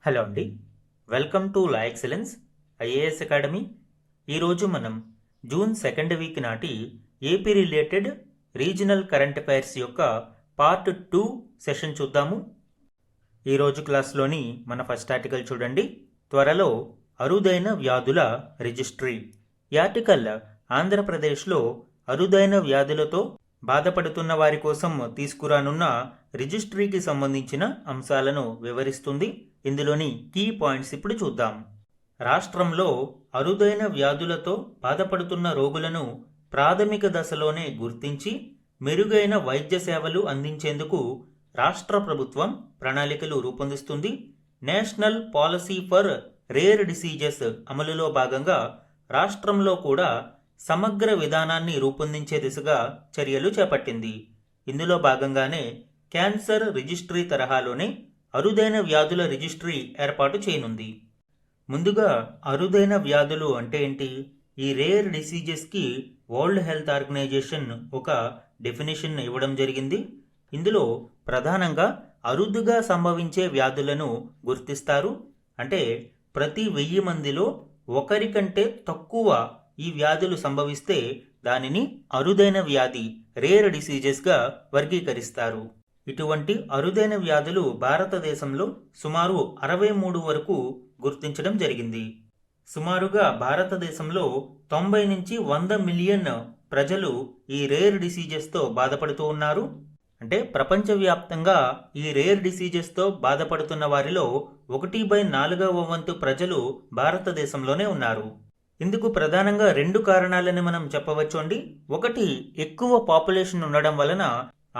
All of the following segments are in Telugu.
హలో అండి. Welcome to law excellence IAS academy. ఈరోజు మనం జూన్ 2nd వీక్ నాటి AP related regional current affairs యొక్క పార్ట్ 2 సెషన్ చూద్దాము. ఈరోజు క్లాస్లోని మన ఫస్ట్ ఆర్టికల్ చూడండి. త్వరలో అరుదైన వ్యాధుల రిజిస్ట్రీ. ఈ ఆర్టికల్ ఆంధ్రప్రదేశ్లో అరుదైన వ్యాధులతో బాధపడుతున్న వారి కోసం తీసుకురానున్న రిజిస్ట్రీకి సంబంధించిన అంశాలను వివరిస్తుంది. ఇందులోని కీ పాయింట్స్ ఇప్పుడు చూద్దాం. రాష్ట్రంలో అరుదైన వ్యాధులతో బాధపడుతున్న రోగులను ప్రాథమిక దశలోనే గుర్తించి మెరుగైన వైద్య సేవలు అందించేందుకు రాష్ట్ర ప్రభుత్వం ప్రణాళికలు రూపొందిస్తుంది. National policy for rare diseases అమలులో భాగంగా రాష్ట్రంలో కూడా సమగ్ర విధానాన్ని రూపొందించే దిశగా చర్యలు చేపట్టింది. ఇందులో భాగంగానే క్యాన్సర్ రిజిస్ట్రీ తరహాలోనే అరుదైన వ్యాధుల రిజిస్ట్రీ ఏర్పాటు చేయనుంది. ముందుగా అరుదైన వ్యాధులు అంటే ఏంటి? ఈ రేర్ డిసీజెస్కి వరల్డ్ హెల్త్ ఆర్గనైజేషన్ ఒక డెఫినేషన్ ఇవ్వడం జరిగింది. ఇందులో ప్రధానంగా అరుదుగా సంభవించే వ్యాధులను గుర్తిస్తారు. అంటే ప్రతి 1000 మందిలో ఒకరికంటే తక్కువ ఈ వ్యాధులు సంభవిస్తే దానిని అరుదైన వ్యాధి రేర్ డిసీజెస్గా వర్గీకరిస్తారు. ఇటువంటి అరుదైన వ్యాధులు భారతదేశంలో సుమారు 63 వరకు గుర్తించడం జరిగింది. సుమారుగా భారతదేశంలో 90 నుంచి 100 మిలియన్ ప్రజలు ఈ రేర్ డిసీజెస్తో బాధపడుతూ ఉన్నారు. అంటే ప్రపంచవ్యాప్తంగా ఈ రేర్ డిసీజెస్తో బాధపడుతున్న వారిలో 1/4 వంతు ప్రజలు భారతదేశంలోనే ఉన్నారు. ఇందుకు ప్రధానంగా 2 కారణాలని మనం చెప్పవచ్చు అండి. ఒకటి, ఎక్కువ పాపులేషన్ ఉండడం వలన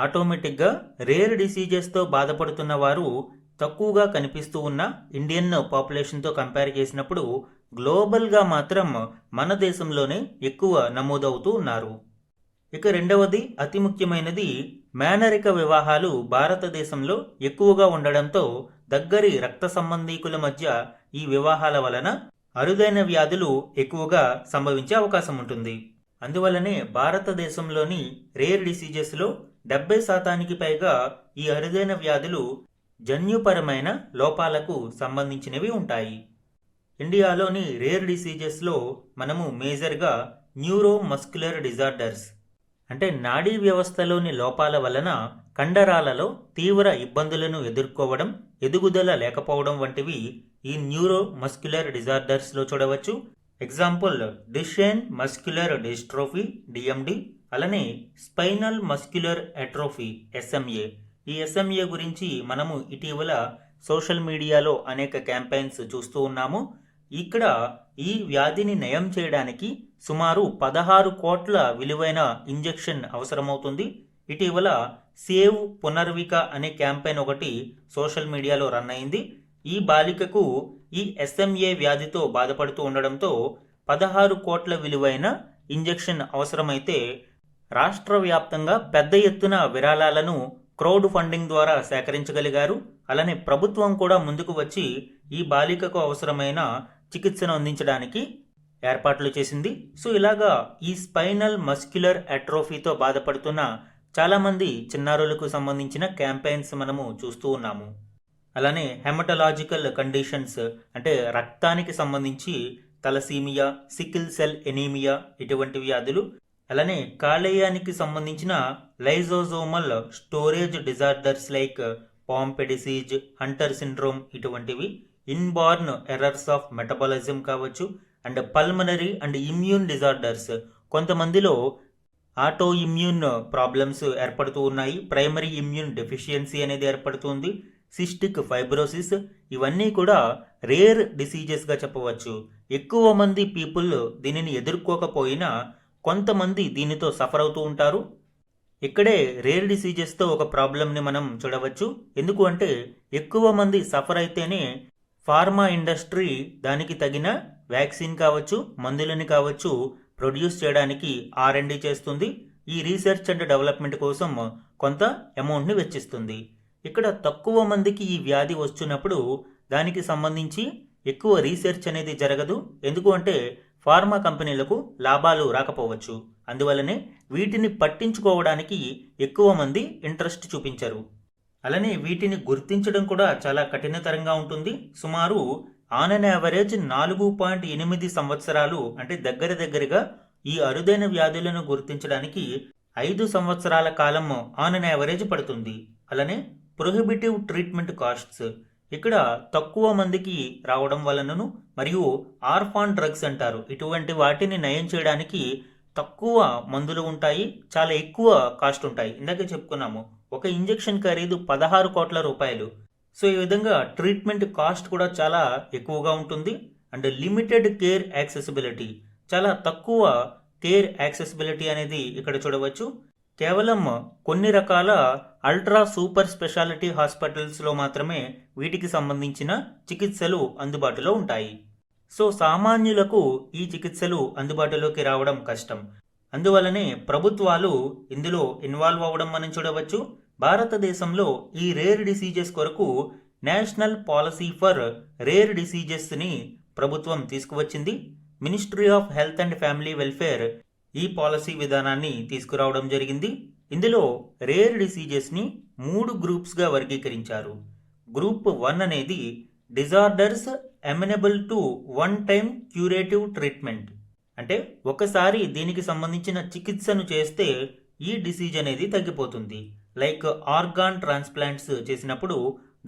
ఆటోమేటిక్గా రేర్ డిసీజెస్తో బాధపడుతున్న వారు తక్కువగా కనిపిస్తూ ఉన్న ఇండియన్ పాపులేషన్తో కంపేర్ చేసినప్పుడు గ్లోబల్గా మాత్రం మన దేశంలోనే ఎక్కువ నమోదవుతూ ఉన్నారు. ఇక రెండవది, అతి ముఖ్యమైనది, మేనరిక వివాహాలు భారతదేశంలో ఎక్కువగా ఉండడంతో దగ్గరి రక్త సంబంధీకుల మధ్య ఈ వివాహాల వలన అరుదైన వ్యాధులు ఎక్కువగా సంభవించే అవకాశం ఉంటుంది. అందువల్లనే భారతదేశంలోని రేర్ డిసీజెస్లో 70% పైగా ఈ అరుదైన వ్యాధులు జన్యుపరమైన లోపాలకు సంబంధించినవి ఉంటాయి. ఇండియాలోని రేర్ డిసీజెస్లో మనము మేజర్గా న్యూరో మస్క్యులర్ డిజార్డర్స్ అంటే నాడీ వ్యవస్థలోని లోపాల వలన కండరాలలో తీవ్ర ఇబ్బందులను ఎదుర్కోవడం, ఎదుగుదల లేకపోవడం వంటివి ఈ న్యూరో మస్క్యులర్ డిజార్డర్స్లో చూడవచ్చు. ఎగ్జాంపుల్ డిషేన్ మస్క్యులర్ డిస్ట్రోఫీ డిఎండి, అలానే స్పైనల్ మస్క్యులర్ అట్రోఫీ ఎస్ఎంఏ. ఈ ఎస్ఎంఏ గురించి మనము ఇటీవల సోషల్ మీడియాలో అనేక క్యాంపెయిన్స్ చూస్తూ ఉన్నాము. ఇక్కడ ఈ వ్యాధిని నయం చేయడానికి సుమారు 16 కోట్ల విలువైన ఇంజెక్షన్ అవసరమవుతుంది. ఇటీవల సేవ్ పునర్విక అనే క్యాంపెయిన్ ఒకటి సోషల్ మీడియాలో రన్ అయింది. ఈ బాలికకు ఈ ఎస్ఎంఏ వ్యాధితో బాధపడుతూ ఉండడంతో 16 కోట్ల విలువైన ఇంజెక్షన్ అవసరమైతే రాష్ట్ర వ్యాప్తంగా పెద్ద ఎత్తున విరాళాలను క్రౌడ్ ఫండింగ్ ద్వారా సేకరించగలిగారు. అలానే ప్రభుత్వం కూడా ముందుకు వచ్చి ఈ బాలికకు అవసరమైన చికిత్సను అందించడానికి ఏర్పాట్లు చేసింది. సో ఇలాగా ఈ స్పైనల్ మస్క్యులర్ అట్రోఫీతో బాధపడుతున్న చాలామంది చిన్నారులకు సంబంధించిన క్యాంపెయిన్స్ మనము చూస్తూ ఉన్నాము. అలానే హెమటలాజికల్ కండిషన్స్ అంటే రక్తానికి సంబంధించి తలసీమియా, సికిల్ సెల్ ఎనీమియా ఇటువంటి వ్యాధులు, అలానే కాలేయానికి సంబంధించిన lysosomal storage disorders like Pompe disease, Hunter syndrome ఇటువంటివి, ఇన్బార్న్ ఎర్రర్స్ ఆఫ్ మెటబాలిజం కావచ్చు, and pulmonary and immune disorders. కొంతమందిలో ఆటో ఇమ్యూన్ ప్రాబ్లమ్స్ ఏర్పడుతూ ఉన్నాయి. ప్రైమరీ ఇమ్యూన్ డెఫిషియన్సీ అనేది ఏర్పడుతుంది. సిస్టిక్ ఫైబ్రోసిస్, ఇవన్నీ కూడా రేర్ డిసీజెస్గా చెప్పవచ్చు. ఎక్కువ మంది పీపుల్ దీనిని ఎదుర్కోకపోయినా కొంతమంది దీనితో సఫర్ అవుతూ ఉంటారు. ఇక్కడే రేర్ డిసీజెస్తో ఒక ప్రాబ్లంని మనం చూడవచ్చు. ఎందుకు అంటే ఎక్కువ మంది సఫర్ అయితేనే ఫార్మా ఇండస్ట్రీ దానికి తగిన వ్యాక్సిన్ కావచ్చు, మందులని కావచ్చు ప్రొడ్యూస్ చేయడానికి R&D చేస్తుంది. ఈ రీసెర్చ్ అండ్ డెవలప్మెంట్ కోసం కొంత అమౌంట్ని వెచ్చిస్తుంది. ఇక్కడ తక్కువ మందికి ఈ వ్యాధి వచ్చినప్పుడు దానికి సంబంధించి ఎక్కువ రీసెర్చ్ అనేది జరగదు. ఎందుకు అంటే ఫార్మా కంపెనీలకు లాభాలు రాకపోవచ్చు. అందువల్లనే వీటిని పట్టించుకోవడానికి ఎక్కువ మంది ఇంట్రెస్ట్ చూపించరు. అలానే వీటిని గుర్తించడం కూడా చాలా కఠినతరంగా ఉంటుంది. సుమారు ఆన్ అన్ యావరేజ్ 4.8 సంవత్సరాలు, అంటే దగ్గరగా ఈ అరుదైన వ్యాధులను గుర్తించడానికి 5 సంవత్సరాల కాలం ఆన్ అన్ యావరేజ్ పడుతుంది. అలానే ప్రొహిబిటివ్ ట్రీట్మెంట్ కాస్ట్స్, ఇక్కడ తక్కువ మందికి రావడం వలనను మరియు ఆర్ఫాన్ డ్రగ్స్ అంటారు, ఇటువంటి వాటిని నయం చేయడానికి తక్కువ మందులు ఉంటాయి, చాలా ఎక్కువ కాస్ట్ ఉంటాయి. ఇందాకే చెప్పుకున్నాము, ఒక ఇంజెక్షన్ ఖరీదు 16 కోట్ల రూపాయలు. సో ఈ విధంగా ట్రీట్మెంట్ కాస్ట్ కూడా చాలా ఎక్కువగా ఉంటుంది. అండ్ లిమిటెడ్ కేర్ యాక్సెసిబిలిటీ, చాలా తక్కువ కేర్ యాక్సెసిబిలిటీ అనేది ఇక్కడ చూడవచ్చు. కేవలం కొన్ని రకాల అల్ట్రా సూపర్ స్పెషాలిటీ హాస్పిటల్స్లో మాత్రమే వీటికి సంబంధించిన చికిత్సలు అందుబాటులో ఉంటాయి. సో సామాన్యులకు ఈ చికిత్సలు అందుబాటులోకి రావడం కష్టం. అందువలనే ప్రభుత్వాలు ఇందులో ఇన్వాల్వ్ అవ్వడం మనం చూడవచ్చు. భారతదేశంలో ఈ రేర్ డిసీజెస్ కొరకు నేషనల్ పాలసీ ఫర్ రేర్ డిసీజెస్ని ప్రభుత్వం తీసుకువచ్చింది. Ministry of health and family welfare ఈ పాలసీ విధానాన్ని తీసుకురావడం జరిగింది. ఇందులో రేర్ డిసీజెస్ని 3 గ్రూప్స్గా వర్గీకరించారు. గ్రూప్ 1 అనేది disorders amenable to one time curative treatment, అంటే ఒకసారి దీనికి సంబంధించిన చికిత్సను చేస్తే ఈ డిసీజ్ అనేది తగ్గిపోతుంది. లైక్ ఆర్గాన్ ట్రాన్స్ప్లాంట్స్ చేసినప్పుడు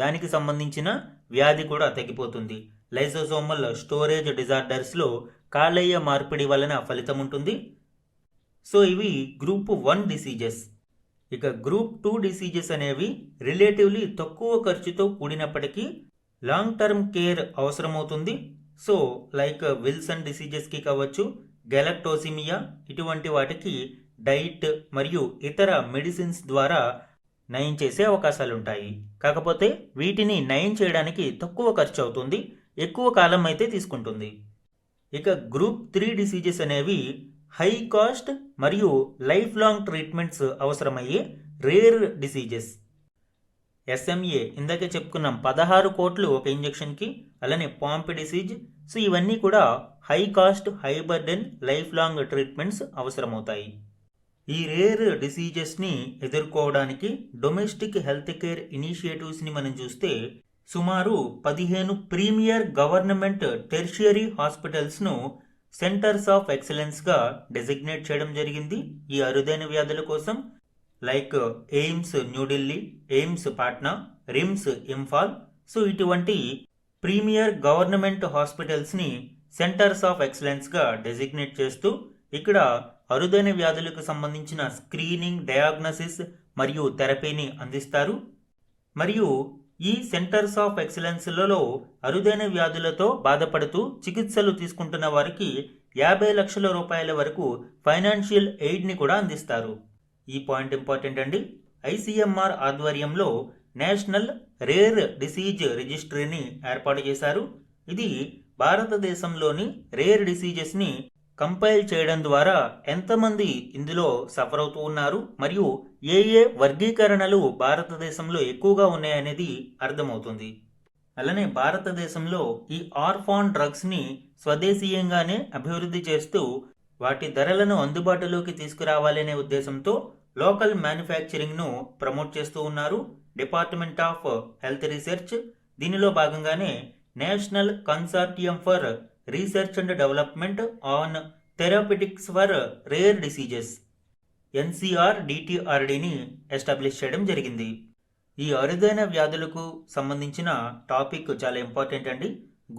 దానికి సంబంధించిన వ్యాధి కూడా తగ్గిపోతుంది. లైసోసోమల్ స్టోరేజ్ డిజార్డర్స్లో కాలేయ మార్పిడి వలన ఫలితం ఉంటుంది. సో ఇవి గ్రూప్ 1 డిసీజెస్. ఇక గ్రూప్ 2 డిసీజెస్ అనేవి రిలేటివ్లీ తక్కువ ఖర్చుతో కూడినప్పటికీ లాంగ్ టర్మ్ కేర్ అవసరమవుతుంది. సో లైక్ విల్సన్ డిసీజెస్కి కావచ్చు, గెలక్టోసిమియా, ఇటువంటి వాటికి డైట్ మరియు ఇతర మెడిసిన్స్ ద్వారా నయం చేసే అవకాశాలు ఉంటాయి. కాకపోతే వీటిని నయం చేయడానికి తక్కువ ఖర్చు అవుతుంది, ఎక్కువ కాలం అయితే తీసుకుంటుంది. ఇక గ్రూప్ 3 డిసీజెస్ అనేవి హై కాస్ట్ మరియు లైఫ్ లాంగ్ ట్రీట్మెంట్స్ అవసరమయ్యే రేర్ డిసీజెస్. ఎస్ఎంఏ ఇందాకే చెప్పుకున్నాం, 16 కోట్లు ఒక ఇంజెక్షన్కి. అలానే పాంప్ డిసీజ్. సో ఇవన్నీ కూడా high cost, high burden, life long treatments అవసరమవుతాయి. ఈ రేర్ డిసీజెస్ని ఎదుర్కోవడానికి డొమెస్టిక్ హెల్త్ కేర్ ఇనిషియేటివ్స్ని మనం చూస్తే సుమారు 15 ప్రీమియర్ గవర్నమెంట్ టెర్షియరీ హాస్పిటల్స్ను సెంటర్స్ ఆఫ్ ఎక్సలెన్స్గా డెసిగ్నేట్ చేయడం జరిగింది ఈ అరుదైన వ్యాధుల కోసం. లైక్ ఎయిమ్స్ న్యూఢిల్లీ, ఎయిమ్స్ పాట్నా, రిమ్స్ ఇంఫాల్. సో ఇటువంటి ప్రీమియర్ గవర్నమెంట్ హాస్పిటల్స్ని సెంటర్స్ ఆఫ్ ఎక్సలెన్స్గా డెసిగ్నేట్ చేస్తూ ఇక్కడ అరుదైన వ్యాధులకు సంబంధించిన స్క్రీనింగ్, డయాగ్నోసిస్ మరియు థెరపీని అందిస్తారు. మరియు ఈ సెంటర్స్ ఆఫ్ ఎక్సలెన్స్లలో అరుదైన వ్యాధులతో బాధపడుతూ చికిత్సలు తీసుకుంటున్న వారికి 50 లక్షల రూపాయల వరకు ఫైనాన్షియల్ ఎయిడ్ని కూడా అందిస్తారు. ఈ పాయింట్ ఇంపార్టెంట్ అండి. ఐసీఎంఆర్ ఆధ్వర్యంలో నేషనల్ రేర్ డిసీజ్ రిజిస్ట్రీని ఏర్పాటు చేశారు. ఇది భారతదేశంలోని రేర్ డిసీజెస్ని కంపైల్ చేయడం ద్వారా ఎంతమంది ఇందులో సఫర్ అవుతూ ఉన్నారు మరియు ఏ వర్గీకరణలు భారతదేశంలో ఎక్కువగా ఉన్నాయనేది అర్థమవుతుంది. అలానే భారతదేశంలో ఈ ఆర్ఫాన్ డ్రగ్స్ని స్వదేశీయంగానే అభివృద్ధి చేస్తూ వాటి ధరలను అందుబాటులోకి తీసుకురావాలనే ఉద్దేశంతో లోకల్ మ్యానుఫ్యాక్చరింగ్ను ప్రమోట్ చేస్తూ ఉన్నారు డిపార్ట్మెంట్ ఆఫ్ హెల్త్ రీసెర్చ్. దీనిలో భాగంగానే national consortium for research and development on therapeutics for rare diseases NCR-DTRDని ఎస్టాబ్లిష్ చేయడం జరిగింది. ఈ అరుదైన వ్యాధులకు సంబంధించిన టాపిక్ చాలా ఇంపార్టెంట్ అండి.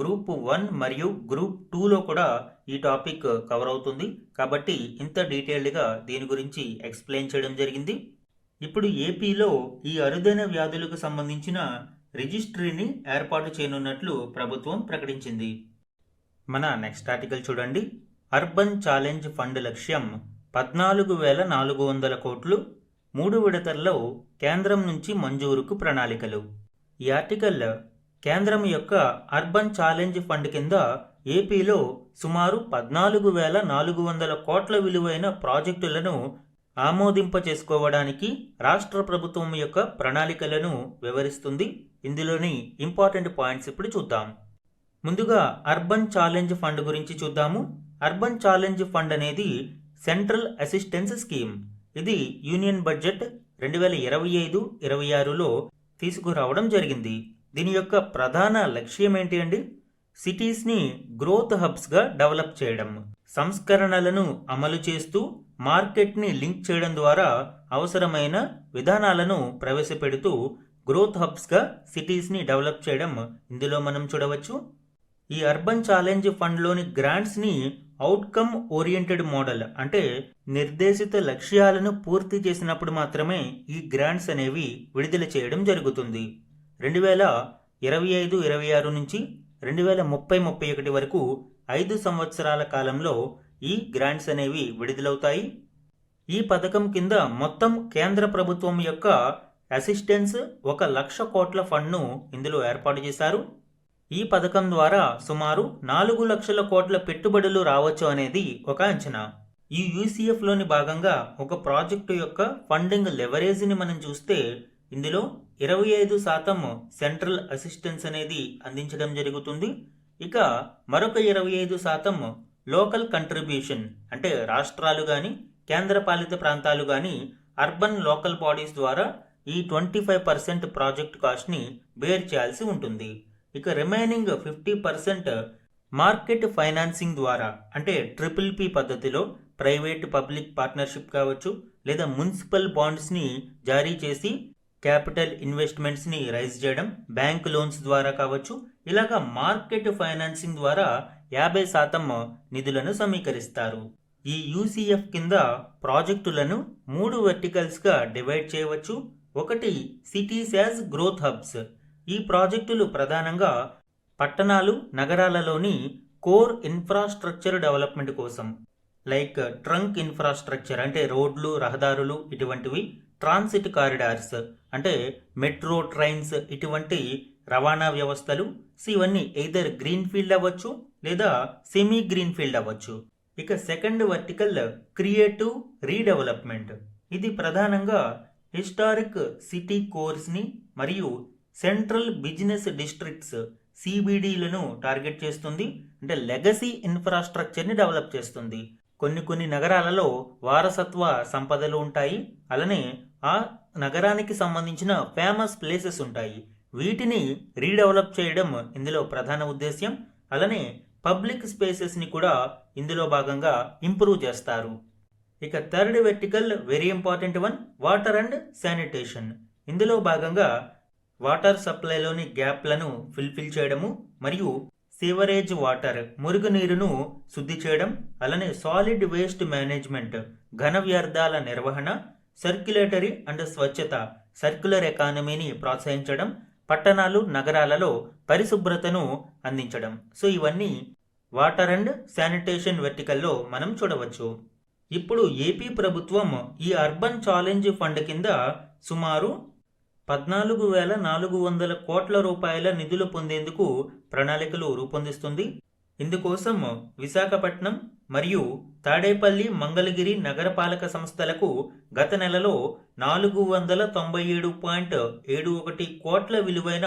గ్రూప్ 1 మరియు గ్రూప్ 2లో కూడా ఈ టాపిక్ కవర్ అవుతుంది. కాబట్టి ఇంత డీటెయిల్డ్గా దీని గురించి ఎక్స్ప్లెయిన్ చేయడం జరిగింది. ఇప్పుడు ఏపీలో ఈ అరుదైన వ్యాధులకు సంబంధించిన రిజిస్ట్రీని ఏర్పాటు చేయనున్నట్లు ప్రభుత్వం ప్రకటించింది. మన నెక్స్ట్ ఆర్టికల్ చూడండి. అర్బన్ ఛాలెంజ్ ఫండ్ లక్ష్యం 14,400 కోట్లు, 3 విడతల్లో కేంద్రం నుంచి మంజూరుకు ప్రణాళికలు. ఈ ఆర్టికల్ కేంద్రం యొక్క అర్బన్ ఛాలెంజ్ ఫండ్ కింద ఏపీలో సుమారు 14,400 కోట్ల విలువైన ప్రాజెక్టులను ఆమోదింపచేసుకోవడానికి రాష్ట్ర ప్రభుత్వం యొక్క ప్రణాళికలను వివరిస్తుంది. ఇందులోని ఇంపార్టెంట్ పాయింట్స్ ఇప్పుడు చూద్దాం. ముందుగా అర్బన్ ఛాలెంజ్ ఫండ్ గురించి చూద్దాము. అర్బన్ ఛాలెంజ్ ఫండ్ అనేది సెంట్రల్ అసిస్టెన్స్ స్కీమ్. ఇది యూనియన్ బడ్జెట్ 2025-26లో తీసుకురావడం జరిగింది. దీని యొక్క ప్రధాన లక్ష్యం ఏంటి అండి? సిటీస్ని గ్రోత్ హబ్స్గా డెవలప్ చేయడం, సంస్కరణలను అమలు చేస్తూ మార్కెట్ని లింక్ చేయడం ద్వారా అవసరమైన విధానాలను ప్రవేశపెడుతూ గ్రోత్ హబ్స్గా సిటీస్ని డెవలప్ చేయడం ఇందులో మనం చూడవచ్చు. ఈ అర్బన్ ఛాలెంజ్ ఫండ్లోని గ్రాంట్స్ని అవుట్కమ్ ఓరియంటెడ్ మోడల్, అంటే నిర్దేశిత లక్ష్యాలను పూర్తి చేసినప్పుడు మాత్రమే ఈ గ్రాంట్స్ అనేవి విడుదల చేయడం జరుగుతుంది. 2025-26 నుంచి 2030-31 వరకు 5 సంవత్సరాల కాలంలో ఈ గ్రాంట్స్ అనేవి విడుదలవుతాయి. ఈ పథకం కింద మొత్తం కేంద్ర ప్రభుత్వం యొక్క అసిస్టెన్స్ 1,00,000 కోట్ల ఫండ్ను ఇందులో ఏర్పాటు చేశారు. ఈ పథకం ద్వారా సుమారు 4 లక్షల కోట్ల పెట్టుబడులు రావచ్చు అనేది ఒక అంచనా. ఈ యూసీఎఫ్లోని భాగంగా ఒక ప్రాజెక్టు యొక్క ఫండింగ్ లెవరేజ్ని మనం చూస్తే ఇందులో 25% సెంట్రల్ అసిస్టెన్స్ అనేది అందించడం జరుగుతుంది. ఇక మరొక 25% లోకల్ కంట్రిబ్యూషన్, అంటే రాష్ట్రాలు కానీ కేంద్రపాలిత ప్రాంతాలు కానీ అర్బన్ లోకల్ బాడీస్ ద్వారా ఈ 25% ప్రాజెక్ట్ కాస్ట్ని బేర్ చేయాల్సి ఉంటుంది. ఇక రిమైనింగ్ 50% మార్కెట్ ఫైనాన్సింగ్ ద్వారా, అంటే PPP పద్ధతిలో ప్రైవేట్ పబ్లిక్ పార్ట్నర్షిప్ కావచ్చు, లేదా మున్సిపల్ బాండ్స్ని జారీ చేసి క్యాపిటల్ ఇన్వెస్ట్మెంట్స్ని రైజ్ చేయడం, బ్యాంక్ లోన్స్ ద్వారా కావచ్చు, ఇలాగా మార్కెట్ ఫైనాన్సింగ్ ద్వారా 50% నిధులను సమీకరిస్తారు. ఈ యూసీఎఫ్ కింద ప్రాజెక్టులను 3 వెర్టికల్స్గా డివైడ్ చేయవచ్చు. ఒకటి సిటీస్ యాజ్ గ్రోత్ హబ్స్. ఈ ప్రాజెక్టులు ప్రధానంగా పట్టణాలు, నగరాలలోని కోర్ ఇన్ఫ్రాస్ట్రక్చర్ డెవలప్మెంట్ కోసం, లైక్ ట్రంక్ ఇన్ఫ్రాస్ట్రక్చర్, అంటే రోడ్లు, రహదారులు ఇటువంటివి, ట్రాన్సిట్ కారిడార్స్, అంటే మెట్రో, ట్రైన్స్ ఇటువంటి రవాణా వ్యవస్థలు. ఇవన్నీ ఎయిదర్ గ్రీన్ ఫీల్డ్ అవ్వచ్చు లేదా సెమీ గ్రీన్ ఫీల్డ్ అవ్వచ్చు. ఇక సెకండ్ వర్టికల్ క్రియేటివ్ రీడెవలప్మెంట్. ఇది ప్రధానంగా హిస్టారిక్ సిటీ కోర్స్ని మరియు సెంట్రల్ బిజినెస్ డిస్ట్రిక్ట్స్ CBDలను టార్గెట్ చేస్తుంది. అంటే లెగసీ ఇన్ఫ్రాస్ట్రక్చర్ని డెవలప్ చేస్తుంది. కొన్ని నగరాలలో వారసత్వ సంపదలు ఉంటాయి, అలానే ఆ నగరానికి సంబంధించిన ఫేమస్ ప్లేసెస్ ఉంటాయి. వీటిని రీడెవలప్ చేయడం ఇందులో ప్రధాన ఉద్దేశ్యం. అలానే పబ్లిక్ స్పేసెస్ని కూడా ఇందులో భాగంగా ఇంప్రూవ్ చేస్తారు. ఇక third vertical very important one, water and sanitation. ఇందులో భాగంగా వాటర్ సప్లైలోని గ్యాప్లను ఫిల్ చేయడము మరియు సివరేజ్ వాటర్, మురుగునీరును శుద్ధి చేయడం, అలానే సాలిడ్ వేస్ట్ మేనేజ్మెంట్, ఘన వ్యర్థాల నిర్వహణ, సర్క్యులేటరీ అండ్ స్వచ్ఛత, సర్క్యులర్ ఎకానమీని ప్రోత్సహించడం, పట్టణాలు, నగరాలలో పరిశుభ్రతను అందించడం. ఇవన్నీ వాటర్ అండ్ శానిటేషన్ వెర్టికల్లో మనం చూడవచ్చు. ఇప్పుడు ఏపీ ప్రభుత్వం ఈ అర్బన్ ఛాలెంజ్ ఫండ్ కింద సుమారు 14,400 కోట్ల రూపాయల నిధులు పొందేందుకు ప్రణాళికలు రూపొందిస్తుంది. ఇందుకోసం విశాఖపట్నం మరియు తాడేపల్లి, మంగళగిరి నగరపాలక సంస్థలకు గత నెలలో 497.71 కోట్ల విలువైన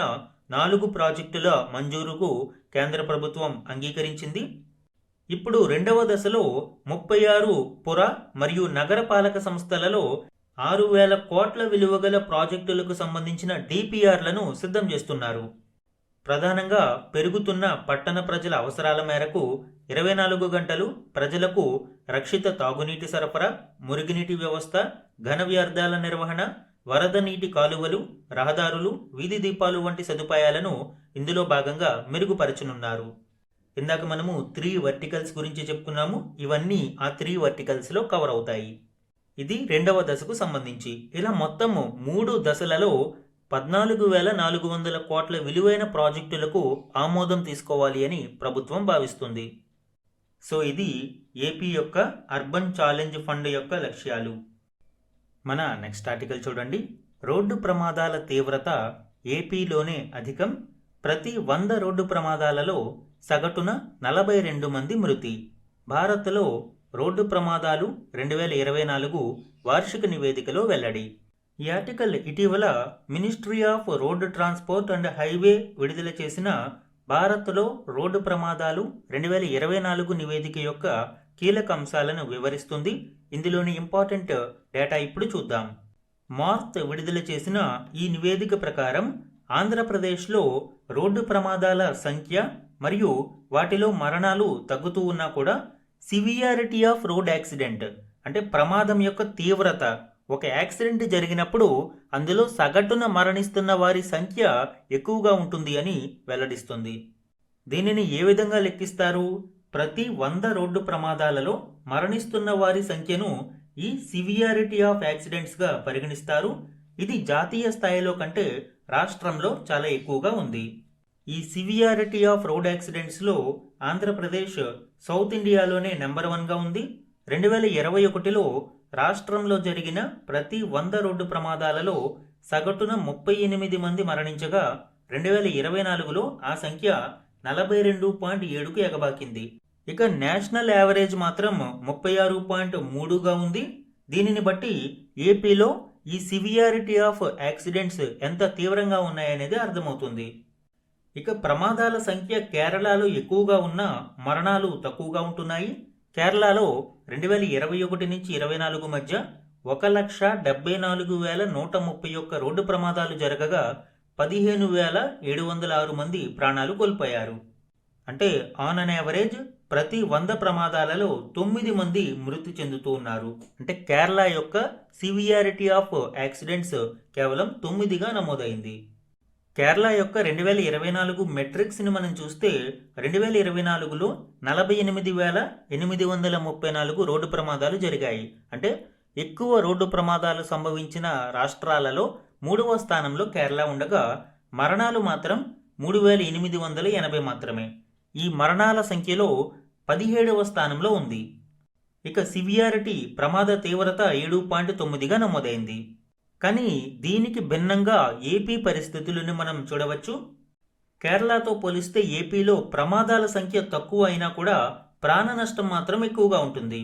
4 ప్రాజెక్టుల మంజూరుకు కేంద్ర ప్రభుత్వం అంగీకరించింది. ఇప్పుడు రెండవ దశలో 36 పుర మరియు నగరపాలక సంస్థలలో 6,000 కోట్ల విలువ గల ప్రాజెక్టులకు సంబంధించిన DPRలను సిద్ధం చేస్తున్నారు. ప్రధానంగా పెరుగుతున్న పట్టణ ప్రజల అవసరాల మేరకు 24 గంటలు ప్రజలకు రక్షిత తాగునీటి సరఫరా, మురుగునీటి వ్యవస్థ, ఘన వ్యర్థాల నిర్వహణ, వరద నీటి కాలువలు, రహదారులు, వీధి దీపాలు వంటి సదుపాయాలను ఇందులో భాగంగా మెరుగుపరచనున్నారు. ఇందాక మనము 3 వర్టికల్స్ గురించి చెప్పుకున్నాము. ఇవన్నీ ఆ 3 వర్టికల్స్లో కవర్ అవుతాయి. ఇది రెండవ దశకు సంబంధించి. ఇలా మొత్తము 3 దశలలో 14,400 కోట్ల విలువైన ప్రాజెక్టులకు ఆమోదం తీసుకోవాలి అని ప్రభుత్వం భావిస్తుంది. ఇది ఏపీ యొక్క అర్బన్ ఛాలెంజ్ ఫండ్ యొక్క లక్ష్యాలు. మన నెక్స్ట్ ఆర్టికల్ చూడండి. రోడ్డు ప్రమాదాల తీవ్రత ఏపీలోనే అధికం. ప్రతి 100 రోడ్డు ప్రమాదాలలో సగటున 42 మంది మృతి. భారత్లో రోడ్డు ప్రమాదాలు 2024 వార్షిక నివేదికలో వెల్లడి. ఈ ఆర్టికల్ ఇటీవల ministry of road transport and highway విడుదల చేసిన భారత్లో రోడ్డు ప్రమాదాలు 2024 నివేదిక యొక్క కీలక అంశాలను వివరిస్తుంది. ఇందులోని ఇంపార్టెంట్ డేటా ఇప్పుడు చూద్దాం. మార్త్ విడుదల చేసిన ఈ నివేదిక ప్రకారం ఆంధ్రప్రదేశ్లో రోడ్డు ప్రమాదాల సంఖ్య మరియు వాటిలో మరణాలు తగ్గుతూ ఉన్నా కూడా సివియారిటీ ఆఫ్ రోడ్ యాక్సిడెంట్ అంటే ప్రమాదం యొక్క తీవ్రత, ఒక యాక్సిడెంట్ జరిగినప్పుడు అందులో సగటున మరణిస్తున్న వారి సంఖ్య ఎక్కువగా ఉంటుంది అని వెల్లడిస్తుంది. దీనిని ఏ విధంగా లెక్కిస్తారు? ప్రతి 100 రోడ్డు ప్రమాదాలలో మరణిస్తున్న వారి సంఖ్యను ఈ సివియారిటీ ఆఫ్ యాక్సిడెంట్స్గా పరిగణిస్తారు. ఇది జాతీయ స్థాయిలో కంటే రాష్ట్రంలో చాలా ఎక్కువగా ఉంది. ఈ సివియారిటీ ఆఫ్ రోడ్ యాక్సిడెంట్స్లో ఆంధ్రప్రదేశ్ సౌత్ ఇండియాలోనే నెంబర్ 1గా ఉంది. 2021లో రాష్ట్రంలో జరిగిన ప్రతి 100 రోడ్డు ప్రమాదాలలో సగటున 38 మంది మరణించగా 2024లో ఆ సంఖ్య 42.7కు ఎగబాకింది. ఇక నేషనల్ యావరేజ్ మాత్రం 36.3గా ఉంది. దీనిని బట్టి ఏపీలో ఈ సివియారిటీ ఆఫ్ యాక్సిడెంట్స్ ఎంత తీవ్రంగా ఉన్నాయనేది అర్థమవుతుంది. ఇక ప్రమాదాల సంఖ్య కేరళలో ఎక్కువగా ఉన్న మరణాలు తక్కువగా ఉంటున్నాయి. కేరళలో 2021 నుంచి 24 మధ్య 1,74,131 రోడ్డు ప్రమాదాలు జరగగా 15,706 మంది ప్రాణాలు కోల్పోయారు. అంటే ఆన్ అన్ యావరేజ్ ప్రతి 100 ప్రమాదాలలో 9 మంది మృతి చెందుతూ ఉన్నారు. అంటే కేరళ యొక్క సివియారిటీ ఆఫ్ యాక్సిడెంట్స్ కేవలం 9గా నమోదైంది. కేరళ యొక్క 2024 మెట్రిక్స్ని మనం చూస్తే 2024లో 48,834 రోడ్డు ప్రమాదాలు జరిగాయి. అంటే ఎక్కువ రోడ్డు ప్రమాదాలు సంభవించిన రాష్ట్రాలలో 3వ స్థానంలో కేరళ ఉండగా మరణాలు మాత్రం 3,880 మాత్రమే. ఈ మరణాల సంఖ్యలో 17వ స్థానంలో ఉంది. ఇక సివియారిటీ ప్రమాద తీవ్రత 7.9గా నమోదైంది. కానీ దీనికి భిన్నంగా ఏపీ పరిస్థితులను మనం చూడవచ్చు. కేరళతో పోలిస్తే ఏపీలో ప్రమాదాల సంఖ్య తక్కువ అయినా కూడా ప్రాణ నష్టం మాత్రం ఎక్కువగా ఉంటుంది.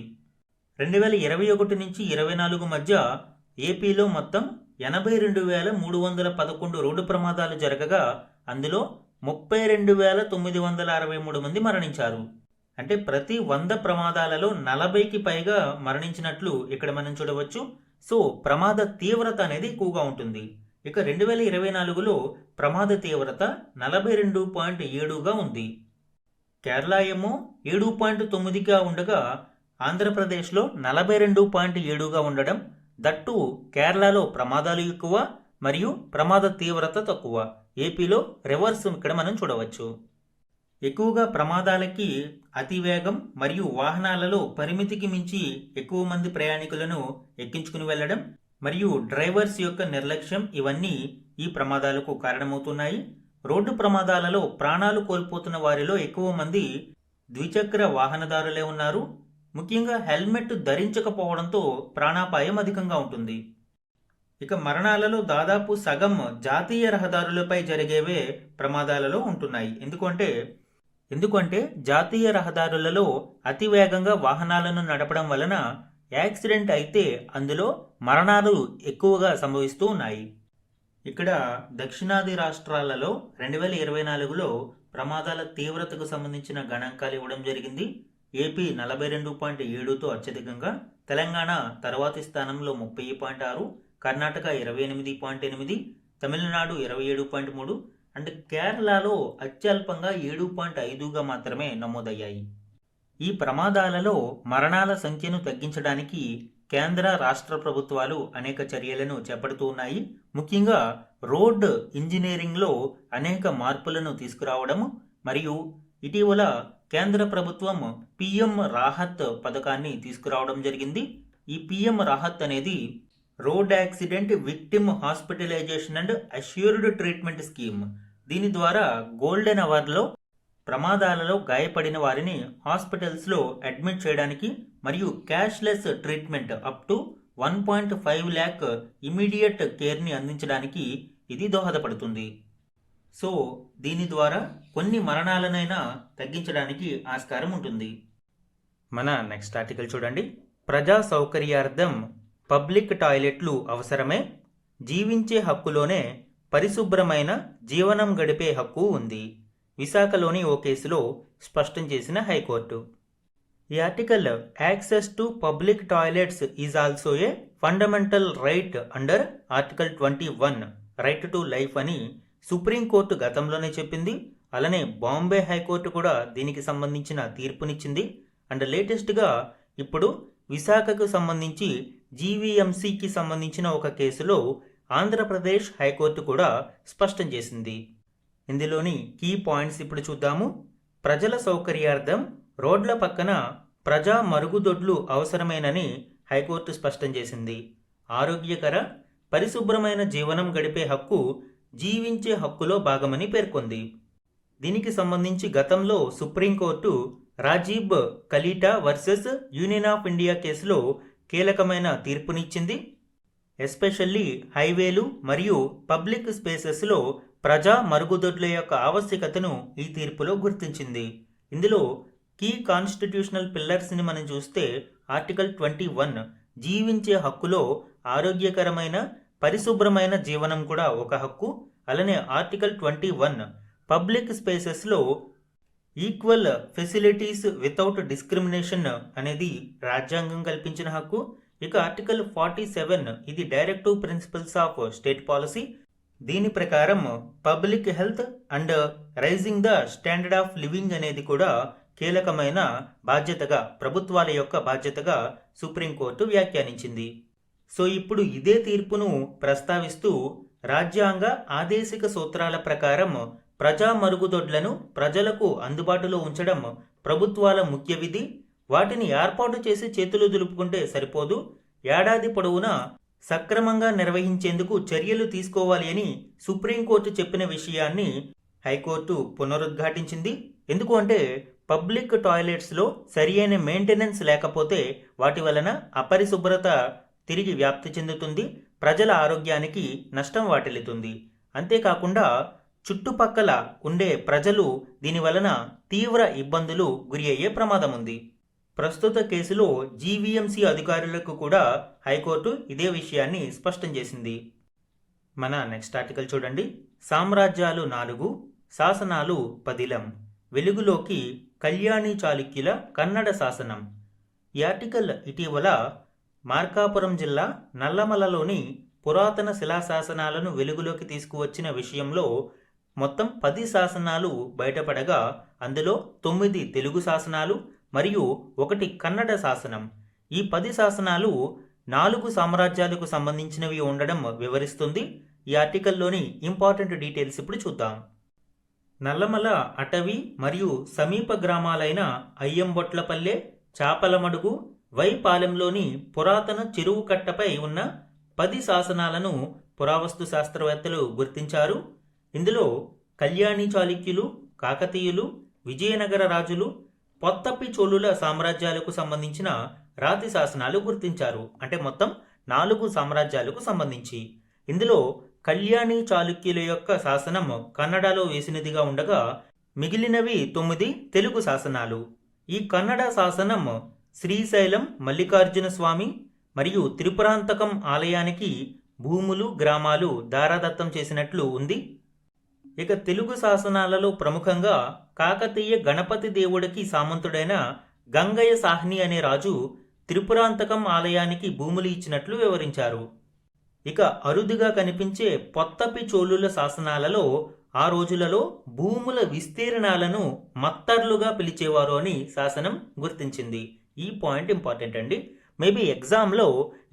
2021 నుంచి 24 మధ్య ఏపీలో మొత్తం 82,311 రోడ్డు ప్రమాదాలు జరగగా అందులో 32,963 మంది మరణించారు. అంటే ప్రతి 100 ప్రమాదాలలో 40కి పైగా మరణించినట్లు ఇక్కడ మనం చూడవచ్చు. సో ప్రమాద తీవ్రత అనేది ఎక్కువగా ఉంటుంది. ఇక 2024లో ప్రమాద తీవ్రత 42.7గా ఉంది. కేరళ ఏమో 7.9గా ఉండగా ఆంధ్రప్రదేశ్లో 42.7గా ఉండడం, దట్టు కేరళలో ప్రమాదాలు ఎక్కువ మరియు ప్రమాద తీవ్రత తక్కువ. ఏపీలో రివర్స్ ఇక్కడ మనం చూడవచ్చు. ఎక్కువగా ప్రమాదాలకి అతివేగం మరియు వాహనాలలో పరిమితికి మించి ఎక్కువ మంది ప్రయాణికులను ఎక్కించుకుని వెళ్లడం మరియు డ్రైవర్స్ యొక్క నిర్లక్ష్యం ఇవన్నీ ఈ ప్రమాదాలకు కారణమవుతున్నాయి. రోడ్డు ప్రమాదాలలో ప్రాణాలు కోల్పోతున్న వారిలో ఎక్కువ మంది ద్విచక్ర వాహనదారులే ఉన్నారు. ముఖ్యంగా హెల్మెట్ ధరించకపోవడంతో ప్రాణాపాయం అధికంగా ఉంటుంది. ఇక మరణాలలో దాదాపు సగం జాతీయ రహదారులపై జరిగేవే ప్రమాదాలలో ఉంటున్నాయి. ఎందుకంటే జాతీయ రహదారులలో అతివేగంగా వాహనాలను నడపడం వలన యాక్సిడెంట్ అయితే అందులో మరణాలు ఎక్కువగా సంభవిస్తూ ఉన్నాయి. ఇక్కడ దక్షిణాది రాష్ట్రాలలో 2024లో ప్రమాదాల తీవ్రతకు సంబంధించిన గణాంకాలు ఇవ్వడం జరిగింది. ఏపీ 42.7తో అత్యధికంగా, తెలంగాణ తర్వాతి స్థానంలో 30.6, కర్ణాటక 28.8, తమిళనాడు 27.3 అండ్ కేరళలో అత్యల్పంగా 7.5గా మాత్రమే నమోదయ్యాయి. ఈ ప్రమాదాలలో మరణాల సంఖ్యను తగ్గించడానికి కేంద్ర రాష్ట్ర ప్రభుత్వాలు అనేక చర్యలను చేపడుతూ ఉన్నాయి. ముఖ్యంగా రోడ్ ఇంజనీరింగ్లో అనేక మార్పులను తీసుకురావడం మరియు ఇటీవల కేంద్ర ప్రభుత్వం పిఎం రాహత్ పథకాన్ని తీసుకురావడం జరిగింది. ఈ పిఎం రాహత్ అనేది road accident victim hospitalisation and assured treatment scheme. దీని ద్వారా గోల్డెన్ అవర్లో ప్రమాదాలలో గాయపడిన వారిని హాస్పిటల్స్లో అడ్మిట్ చేయడానికి మరియు cashless treatment up to 1.5 lakh immediate కేర్ని అందించడానికి ఇది దోహదపడుతుంది. సో దీని ద్వారా కొన్ని మరణాలనైనా తగ్గించడానికి ఆస్కారం ఉంటుంది. మన నెక్స్ట్ ఆర్టికల్ చూడండి. ప్రజా సౌకర్యార్థం పబ్లిక్ టాయిలెట్లు అవసరమే, జీవించే హక్కులోనే పరిశుభ్రమైన జీవనం గడిపే హక్కు ఉంది. విశాఖలోని ఓ కేసులో స్పష్టం చేసిన హైకోర్టు. ఈ article access to public toilets is also a fundamental right under article 21 right to life అని సుప్రీంకోర్టు గతంలోనే చెప్పింది. అలానే బాంబే హైకోర్టు కూడా దీనికి సంబంధించిన తీర్పునిచ్చింది. అండ్ లేటెస్ట్గా ఇప్పుడు విశాఖకు సంబంధించి జీవీఎంసీకి సంబంధించిన ఒక కేసులో ఆంధ్రప్రదేశ్ హైకోర్టు కూడా స్పష్టం చేసింది. ఇందులోని కీ పాయింట్స్ ఇప్పుడు చూద్దాము. ప్రజల సౌకర్యార్థం రోడ్ల పక్కన ప్రజా మరుగుదొడ్లు అవసరమేనని హైకోర్టు స్పష్టం చేసింది. ఆరోగ్యకర పరిశుభ్రమైన జీవనం గడిపే హక్కు జీవించే హక్కులో భాగమని పేర్కొంది. దీనికి సంబంధించి గతంలో supreme court Rajeev Kalita versus union of India కేసులో కీలకమైన తీర్పునిచ్చింది. ఎస్పెషల్లీ హైవేలు మరియు పబ్లిక్ స్పేసెస్లో ప్రజా మరుగుదొడ్ల యొక్క ఆవశ్యకతను ఈ తీర్పులో గుర్తించింది. ఇందులో కీ కాన్స్టిట్యూషనల్ పిల్లర్స్ని మనం చూస్తే ఆర్టికల్ 21 జీవించే హక్కులో ఆరోగ్యకరమైన పరిశుభ్రమైన జీవనం కూడా ఒక హక్కు. అలానే ఆర్టికల్ 21 పబ్లిక్ స్పేసెస్లో ఈక్వల్ ఫెసిలిటీస్ వితౌట్ డిస్క్రిమినేషన్ అనేది రాజ్యాంగం కల్పించిన హక్కు. ఇక ఆర్టికల్ 47 ఇది directive principles of state policy. దీని ప్రకారం public health and raising the standard of living అనేది కూడా కీలకమైన బాధ్యతగా, ప్రభుత్వాల యొక్క బాధ్యతగా సుప్రీంకోర్టు వ్యాఖ్యానించింది. సో ఇప్పుడు ఇదే తీర్పును ప్రస్తావిస్తూ రాజ్యాంగ ఆదేశిక సూత్రాల ప్రకారం ప్రజా మరుగుదొడ్లను ప్రజలకు అందుబాటులో ఉంచడం ప్రభుత్వాల ముఖ్య విధి. వాటిని ఏర్పాటు చేసి చేతులు దులుపుకుంటే సరిపోదు, ఏడాది పొడవునా సక్రమంగా నిర్వహించేందుకు చర్యలు తీసుకోవాలి అని సుప్రీంకోర్టు చెప్పిన విషయాన్ని హైకోర్టు పునరుద్ఘాటించింది. ఎందుకు అంటే పబ్లిక్ టాయిలెట్స్లో సరియైన మెయింటెనెన్స్ లేకపోతే వాటి వలన అపరిశుభ్రత తిరిగి వ్యాప్తి చెందుతుంది, ప్రజల ఆరోగ్యానికి నష్టం వాటిల్లుతుంది. అంతేకాకుండా చుట్టుపక్కల ఉండే ప్రజలు దీని వలన తీవ్ర ఇబ్బందులు గురి అయ్యే ప్రమాదం ఉంది. ప్రస్తుత కేసులో జీవీఎంసీ అధికారులకు కూడా హైకోర్టు ఇదే విషయాన్ని స్పష్టం చేసింది. మన నెక్స్ట్ ఆర్టికల్ చూడండి. సామ్రాజ్యాలు 4 శాసనాలు 10లం వెలుగులోకి కళ్యాణి చాళుక్యుల కన్నడ శాసనం. ఈ ఆర్టికల్ ఇటీవల మార్కాపురం జిల్లా నల్లమలలోని పురాతన శిలాశాసనాలను వెలుగులోకి తీసుకువచ్చిన విషయంలో మొత్తం 10 శాసనాలు బయటపడగా అందులో 9 తెలుగు శాసనాలు మరియు 1 కన్నడ శాసనం. ఈ 10 శాసనాలు 4 సామ్రాజ్యాలకు సంబంధించినవి ఉండడం వివరిస్తుంది. ఈ ఆర్టికల్లోని ఇంపార్టెంట్ డీటెయిల్స్ ఇప్పుడు చూద్దాం. నల్లమల అటవీ మరియు సమీప గ్రామాలైన అయ్యంబొట్లపల్లె, చాపలమడుగు, వైపాలెంలోని పురాతన చెరువు కట్టపై ఉన్న 10 శాసనాలను పురావస్తు శాస్త్రవేత్తలు గుర్తించారు. ఇందులో కళ్యాణి చాళుక్యులు, కాకతీయులు, విజయనగర రాజులు, పొత్తప్పి చోళుల సామ్రాజ్యాలకు సంబంధించిన రాతి శాసనాలు గుర్తించారు. అంటే మొత్తం 4 సామ్రాజ్యాలకు సంబంధించి. ఇందులో కళ్యాణి చాళుక్యుల యొక్క శాసనం కన్నడలో వేసినదిగా ఉండగా మిగిలినవి 9 తెలుగు శాసనాలు. ఈ కన్నడ శాసనం శ్రీశైలం మల్లికార్జున స్వామి మరియు త్రిపురాంతకం ఆలయానికి భూములు, గ్రామాలు దారాదత్తం చేసినట్లు ఉంది. ఇక తెలుగు శాసనాలలో ప్రముఖంగా కాకతీయ గణపతి దేవుడికి సామంతుడైన గంగయ్య సాహ్ని అనే రాజు త్రిపురాంతకం ఆలయానికి భూములు ఇచ్చినట్లు వివరించారు. ఇక అరుదుగా కనిపించే పొత్తప్పి చోళుల శాసనాలలో ఆ రోజులలో భూముల విస్తీర్ణాలను మత్తర్లుగా పిలిచేవారు అని శాసనం గుర్తించింది. ఈ పాయింట్ ఇంపార్టెంట్ అండి. మేబీ ఎగ్జామ్లో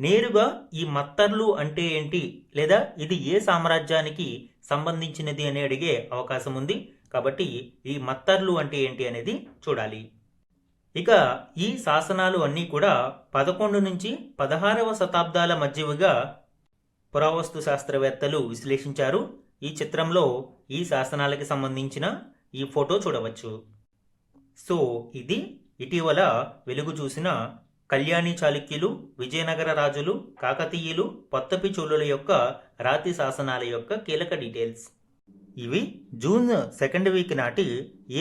నేరుగా ఈ మత్తర్లు అంటే ఏంటి లేదా ఇది ఏ సామ్రాజ్యానికి సంబంధించినది అని అడిగే అవకాశం ఉంది. కాబట్టి ఈ మత్తర్లు అంటే ఏంటి అనేది చూడాలి. ఇక ఈ శాసనాలు అన్నీ కూడా 11 నుంచి 16వ శతాబ్దాల మధ్యవిగా పురావస్తు శాస్త్రవేత్తలు విశ్లేషించారు. ఈ చిత్రంలో ఈ శాసనాలకి సంబంధించిన ఈ ఫోటో చూడవచ్చు. సో ఇది ఇటీవల వెలుగు చూసిన కళ్యాణి చాళుక్యులు, విజయనగర రాజులు, కాకతీయులు, పొత్తప్పి చోళుల యొక్క రాతి శాసనాల యొక్క కీలక డీటెయిల్స్. ఇవి జూన్ 2వ వీక్ నాటి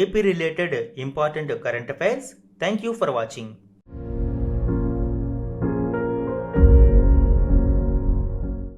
AP related important current affairs. Thank you for watching.